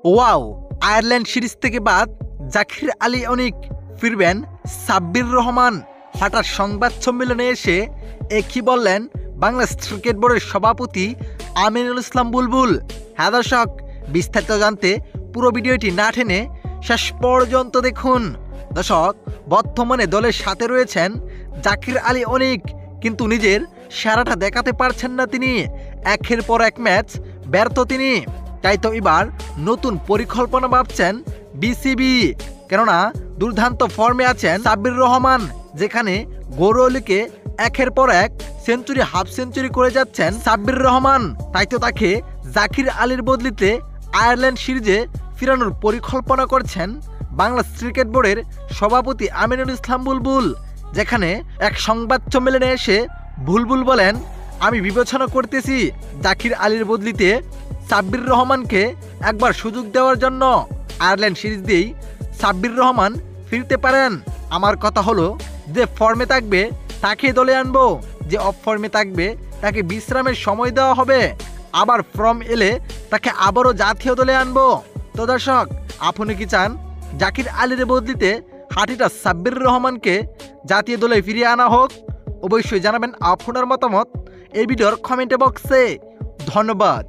Wow, Ireland series থেকে বাদ জাকির আলী অনিক, ফিরবেন সাব্বির রহমান। হঠাৎ সংবাদ সম্মেলনে এসে একই বললেন বাংলাদেশ ক্রিকেট বোর্ডের সভাপতি আমিনুল ইসলাম বুলবুল। হ্যাঁ দর্শক, বিস্তারিত জানতে পুরো ভিডিওটি না টেনে শেষ পর্যন্ত দেখুন। দর্শক, বর্তমানে দলের সাথে রয়েছেন জাকির আলী অনিক, কিন্তু নিজের সেরাটা দেখাতে পারছেন না তিনি। একের পর এক ম্যাচ ব্যর্থ তিনি। তাই তো এবার নতুন পরিকল্পনা ভাবছেন বিসিবি। কেননা দুর্দান্ত ফর্মে আছেন সাব্বির রহমান, যেখানে গৌরলীকে একের পর এক সেঞ্চুরি, হাফ সেঞ্চুরি করে যাচ্ছেন সাব্বির রহমান। তাই তো তাকে জাকির আলীর বদলিতে আয়ারল্যান্ড সিরিজে ফিরানোর পরিকল্পনা করছেন বাংলাদেশ ক্রিকেট বোর্ডের সভাপতি আমিনুল ইসলাম বুলবুল। যেখানে এক সংবাদ সম্মেলনে এসে বুলবুল বলেন, আমি বিবেচনা করতেছি জাকির আলীর বদলিতে সাব্বির রহমানকে একবার সুযোগ দেওয়ার জন্য। আয়ারল্যান্ড সিরিজ দিয়েই সাব্বির রহমান ফিরতে পারেন। আমার কথা হলো, যে ফর্মে থাকবে তাকে দলে আনবো, যে অফ ফর্মে থাকবে তাকে বিশ্রামের সময় দেওয়া হবে, আবার ফর্ম এলে তাকে আবারও জাতীয় দলে আনবো। তো দর্শক, আপনি কি চান জাকির আলীর বদলিতে হাঁটিটা সাব্বির রহমানকে জাতীয় দলে ফিরিয়ে আনা হোক? অবশ্যই জানাবেন আপনার মতামত এই ভিডিওর কমেন্ট বক্সে। ধন্যবাদ।